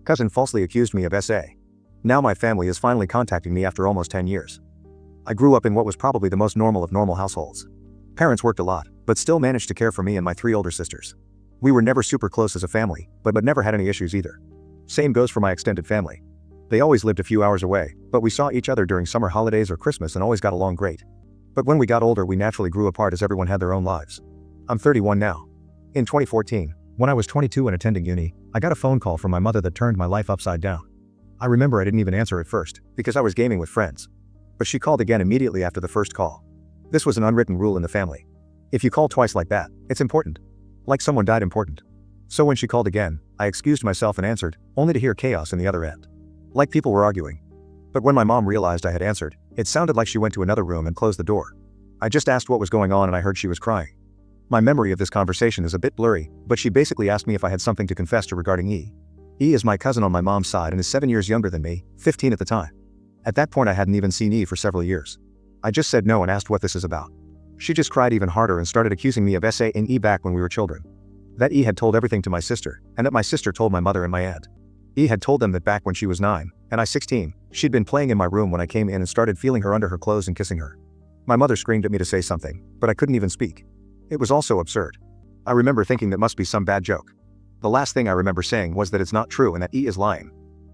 Cousin falsely accused me of SA. Now my family is finally contacting me after almost 10 years. I grew up in what was probably the most normal of normal households. Parents worked a lot, but still managed to care for me and my 3 older sisters. We were never super close as a family, but never had any issues either. Same goes for my extended family. They always lived a few hours away, but we saw each other during summer holidays or Christmas and always got along great. But when we got older, we naturally grew apart as everyone had their own lives. I'm 31 now. In 2014, when I was 22 and attending uni, I got a phone call from my mother that turned my life upside down. I remember I didn't even answer at first, because I was gaming with friends. But she called again immediately after the first call. This was an unwritten rule in the family. If you call twice like that, it's important. Like someone died important. So when she called again, I excused myself and answered, only to hear chaos in the other end. Like people were arguing. But when my mom realized I had answered, it sounded like she went to another room and closed the door. I just asked what was going on and I heard she was crying. My memory of this conversation is a bit blurry, but she basically asked me if I had something to confess to regarding E. E is my cousin on my mom's side and is 7 years younger than me, 15 at the time. At that point I hadn't even seen E for several years. I just said no and asked what this is about. She just cried even harder and started accusing me of SA and E back when we were children. That E had told everything to my sister, and that my sister told my mother and my aunt. E had told them that back when she was 9, and I 16, she'd been playing in my room when I came in and started feeling her under her clothes and kissing her. My mother screamed at me to say something, but I couldn't even speak. It was all so absurd. I remember thinking that must be some bad joke. The last thing I remember saying was that it's not true and that E is lying.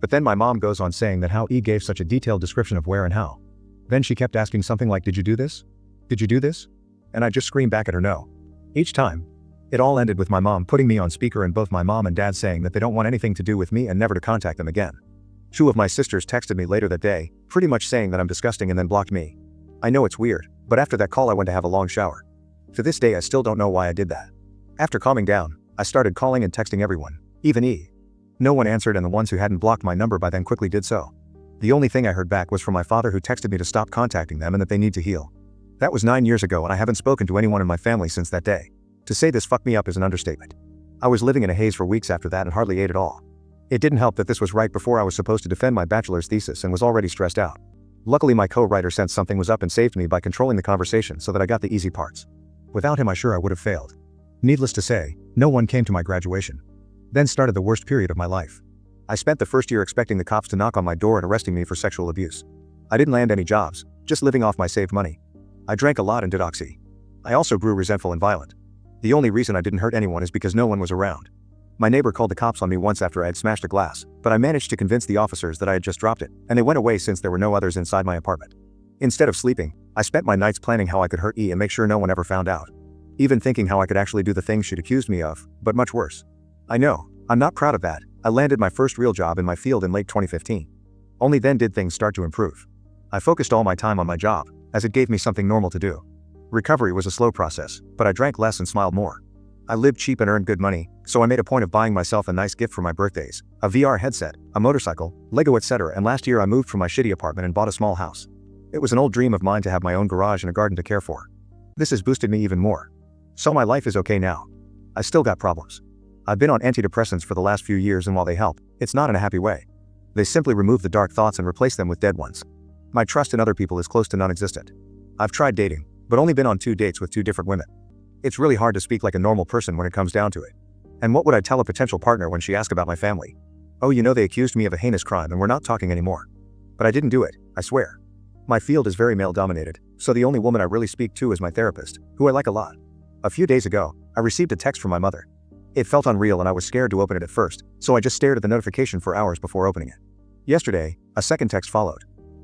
But then my mom goes on saying that how E gave such a detailed description of where and how. Then she kept asking something like, "Did you do this? Did you do this?" And I just screamed back at her no. Each time. It all ended with my mom putting me on speaker and both my mom and dad saying that they don't want anything to do with me and never to contact them again. 2 of my sisters texted me later that day, pretty much saying that I'm disgusting and then blocked me. I know it's weird, but after that call I went to have a long shower. To this day I still don't know why I did that. After calming down, I started calling and texting everyone, even E. No one answered and the ones who hadn't blocked my number by then quickly did so. The only thing I heard back was from my father who texted me to stop contacting them and that they need to heal. That was 9 years ago and I haven't spoken to anyone in my family since that day. To say this fucked me up is an understatement. I was living in a haze for weeks after that and hardly ate at all. It didn't help that this was right before I was supposed to defend my bachelor's thesis and was already stressed out. Luckily my co-writer sensed something was up and saved me by controlling the conversation so that I got the easy parts. Without him I sure I would have failed. Needless to say, no one came to my graduation. Then started the worst period of my life. I spent the first year expecting the cops to knock on my door and arresting me for sexual abuse. I didn't land any jobs, just living off my saved money. I drank a lot and did oxy. I also grew resentful and violent. The only reason I didn't hurt anyone is because no one was around. My neighbor called the cops on me once after I had smashed a glass, but I managed to convince the officers that I had just dropped it, and they went away since there were no others inside my apartment. Instead of sleeping, I spent my nights planning how I could hurt E and make sure no one ever found out. Even thinking how I could actually do the things she'd accused me of, but much worse. I know, I'm not proud of that. I landed my first real job in my field in late 2015. Only then did things start to improve. I focused all my time on my job, as it gave me something normal to do. Recovery was a slow process, but I drank less and smiled more. I lived cheap and earned good money, so I made a point of buying myself a nice gift for my birthdays, a VR headset, a motorcycle, Lego etc. And last year I moved from my shitty apartment and bought a small house. It was an old dream of mine to have my own garage and a garden to care for. This has boosted me even more. So my life is okay now. I still got problems. I've been on antidepressants for the last few years and while they help, it's not in a happy way. They simply remove the dark thoughts and replace them with dead ones. My trust in other people is close to non-existent. I've tried dating, but only been on 2 dates with 2 different women. It's really hard to speak like a normal person when it comes down to it. And what would I tell a potential partner when she asked about my family? Oh, you know they accused me of a heinous crime and we're not talking anymore. But I didn't do it, I swear. My field is very male-dominated, so the only woman I really speak to is my therapist, who I like a lot. A few days ago, I received a text from my mother. It felt unreal and I was scared to open it at first, so I just stared at the notification for hours before opening it. Yesterday, a second text followed.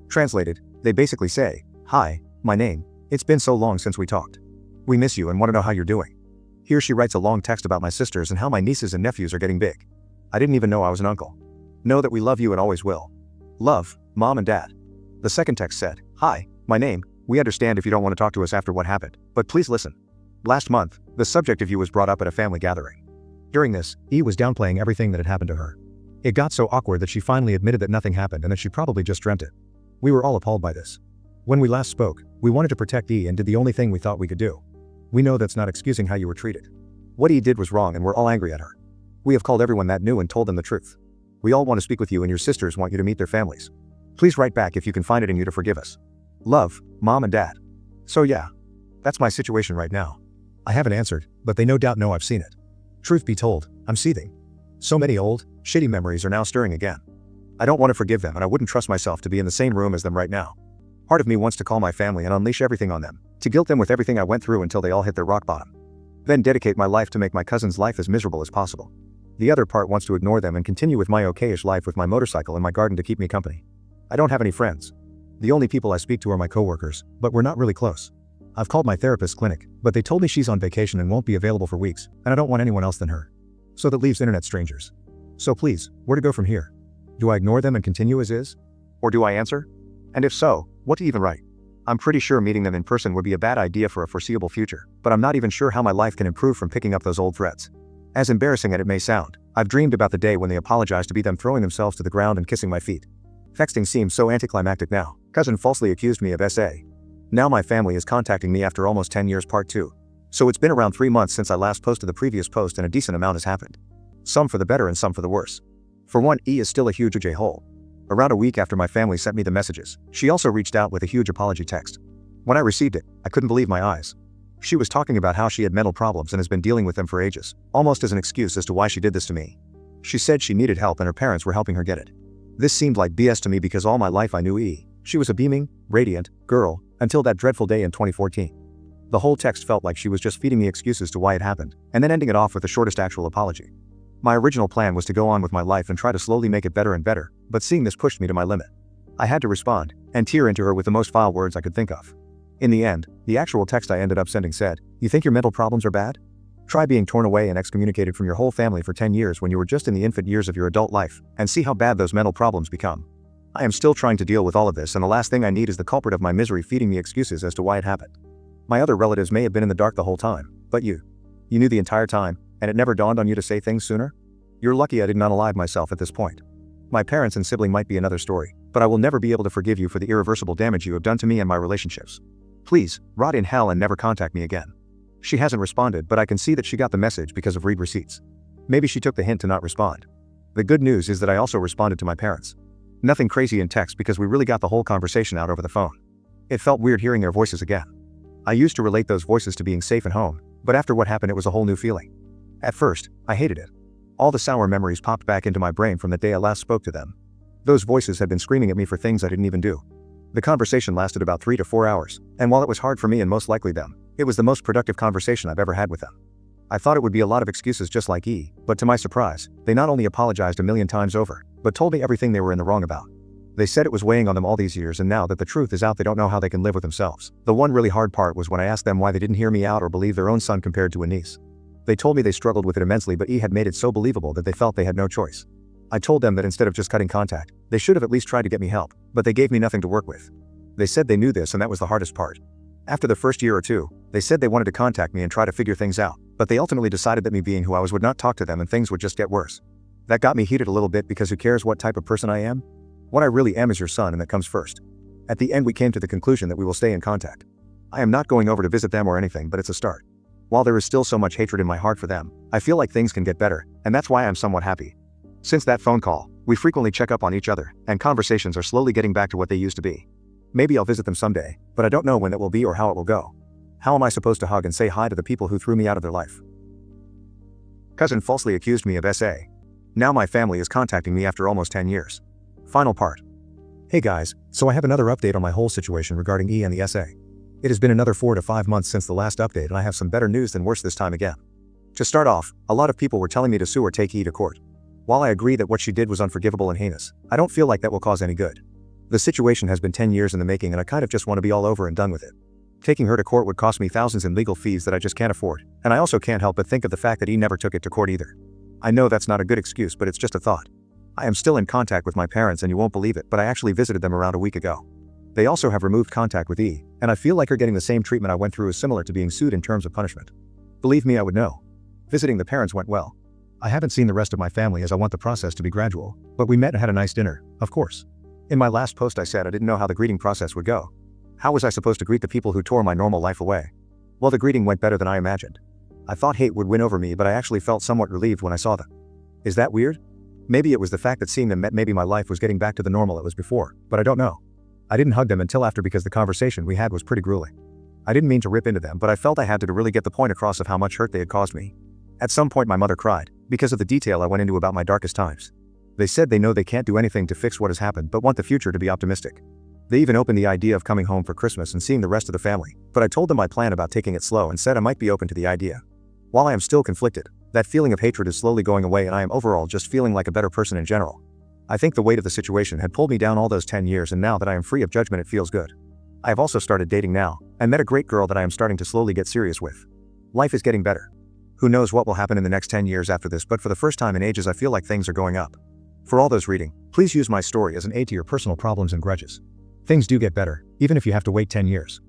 Translated, they basically say, "Hi, my name. It's been so long since we talked. We miss you and want to know how you're doing." Here she writes a long text about my sisters and how my nieces and nephews are getting big. I didn't even know I was an uncle. Know that we love you and always will. Love, Mom and Dad. The second text said, "Hi, my name. We understand if you don't want to talk to us after what happened, but please listen. Last month, the subject of you was brought up at a family gathering. During this, E was downplaying everything that had happened to her. It got so awkward that she finally admitted that nothing happened and that she probably just dreamt it. We were all appalled by this. When we last spoke, we wanted to protect E and did the only thing we thought we could do. We know that's not excusing how you were treated. What E did was wrong and we're all angry at her. We have called everyone that knew and told them the truth. We all want to speak with you and your sisters want you to meet their families. Please write back if you can find it in you to forgive us. Love, Mom and Dad." So yeah, that's my situation right now. I haven't answered, but they no doubt know I've seen it. Truth be told, I'm seething. So many old, Shitty memories are now stirring again. I don't want to forgive them, and I wouldn't trust myself to be in the same room as them right now. Part of me wants to call my family and unleash everything on them, to guilt them with everything I went through until they all hit their rock bottom. Then dedicate my life to make my cousin's life as miserable as possible. The other part wants to ignore them and continue with my okayish life with my motorcycle and my garden to keep me company. I don't have any friends. The only people I speak to are my coworkers, but we're not really close. I've called my therapist's clinic, but they told me she's on vacation and won't be available for weeks, and I don't want anyone else than her. So that leaves internet strangers. So please, where to go from here? Do I ignore them and continue as is? Or do I answer? And if so, what to even write? I'm pretty sure meeting them in person would be a bad idea for a foreseeable future, but I'm not even sure how my life can improve from picking up those old threads. As embarrassing as it may sound, I've dreamed about the day when they apologize to be them throwing themselves to the ground and kissing my feet. Texting seems so anticlimactic now. Cousin falsely accused me of SA. Now my family is contacting me after almost 10 years part 2. So it's been around 3 months since I last posted the previous post, and a decent amount has happened. Some for the better and some for the worse. For one, E is still a huge J-hole. Around a week after my family sent me the messages, she also reached out with a huge apology text. When I received it, I couldn't believe my eyes. She was talking about how she had mental problems and has been dealing with them for ages, almost as an excuse as to why she did this to me. She said she needed help and her parents were helping her get it. This seemed like BS to me because all my life I knew E. She was a beaming, radiant girl until that dreadful day in 2014. The whole text felt like she was just feeding me excuses to why it happened, and then ending it off with the shortest actual apology. My original plan was to go on with my life and try to slowly make it better and better, but seeing this pushed me to my limit. I had to respond, and tear into her with the most vile words I could think of. In the end, the actual text I ended up sending said, "You think your mental problems are bad? Try being torn away and excommunicated from your whole family for 10 years when you were just in the infant years of your adult life, and see how bad those mental problems become. I am still trying to deal with all of this, and the last thing I need is the culprit of my misery feeding me excuses as to why it happened. My other relatives may have been in the dark the whole time, but you knew the entire time, and it never dawned on you to say things sooner? You're lucky I did not unalive myself at this point. My parents and sibling might be another story, but I will never be able to forgive you for the irreversible damage you have done to me and my relationships. Please, rot in hell and never contact me again." She hasn't responded, but I can see that she got the message because of read receipts. Maybe she took the hint to not respond. The good news is that I also responded to my parents. Nothing crazy in text because we really got the whole conversation out over the phone. It felt weird hearing their voices again. I used to relate those voices to being safe and home, but after what happened it was a whole new feeling. At first, I hated it. All the sour memories popped back into my brain from the day I last spoke to them. Those voices had been screaming at me for things I didn't even do. The conversation lasted about 3 to 4 hours, and while it was hard for me and most likely them, it was the most productive conversation I've ever had with them. I thought it would be a lot of excuses just like E, but to my surprise, they not only apologized a million times over, but told me everything they were in the wrong about. They said it was weighing on them all these years, and now that the truth is out they don't know how they can live with themselves. The one really hard part was when I asked them why they didn't hear me out or believe their own son compared to a niece. They told me they struggled with it immensely, but E had made it so believable that they felt they had no choice. I told them that instead of just cutting contact, they should have at least tried to get me help, but they gave me nothing to work with. They said they knew this, and that was the hardest part. After the first year or two, they said they wanted to contact me and try to figure things out, but they ultimately decided that me being who I was would not talk to them and things would just get worse. That got me heated a little bit because who cares what type of person I am? What I really am is your son, and that comes first. At the end we came to the conclusion that we will stay in contact. I am not going over to visit them or anything, but it's a start. While there is still so much hatred in my heart for them, I feel like things can get better, and that's why I'm somewhat happy. Since that phone call, we frequently check up on each other, and conversations are slowly getting back to what they used to be. Maybe I'll visit them someday, but I don't know when it will be or how it will go. How am I supposed to hug and say hi to the people who threw me out of their life? Cousin falsely accused me of SA. Now my family is contacting me after almost 10 years. Final part. Hey guys, so I have another update on my whole situation regarding E and the SA. It has been another 4 to 5 months since the last update, and I have some better news than worse this time again. To start off, a lot of people were telling me to sue or take E to court. While I agree that what she did was unforgivable and heinous, I don't feel like that will cause any good. The situation has been 10 years in the making, and I kind of just want to be all over and done with it. Taking her to court would cost me thousands in legal fees that I just can't afford, and I also can't help but think of the fact that E never took it to court either. I know that's not a good excuse, but it's just a thought. I am still in contact with my parents, and you won't believe it, but I actually visited them around a week ago. They also have removed contact with E, and I feel like her getting the same treatment I went through is similar to being sued in terms of punishment. Believe me, I would know. Visiting the parents went well. I haven't seen the rest of my family as I want the process to be gradual, but we met and had a nice dinner, of course. In my last post I said I didn't know how the greeting process would go. How was I supposed to greet the people who tore my normal life away? Well, the greeting went better than I imagined. I thought hate would win over me, but I actually felt somewhat relieved when I saw them. Is that weird? Maybe it was the fact that seeing them meant maybe my life was getting back to the normal it was before, but I don't know. I didn't hug them until after because the conversation we had was pretty grueling. I didn't mean to rip into them, but I felt I had to really get the point across of how much hurt they had caused me. At some point my mother cried, because of the detail I went into about my darkest times. They said they know they can't do anything to fix what has happened but want the future to be optimistic. They even opened the idea of coming home for Christmas and seeing the rest of the family, but I told them my plan about taking it slow and said I might be open to the idea. While I am still conflicted, that feeling of hatred is slowly going away and I am overall just feeling like a better person in general. I think the weight of the situation had pulled me down all those 10 years and now that I am free of judgment it feels good. I have also started dating now, and met a great girl that I am starting to slowly get serious with. Life is getting better. Who knows what will happen in the next 10 years after this, but for the first time in ages I feel like things are going up. For all those reading, please use my story as an aid to your personal problems and grudges. Things do get better, even if you have to wait 10 years.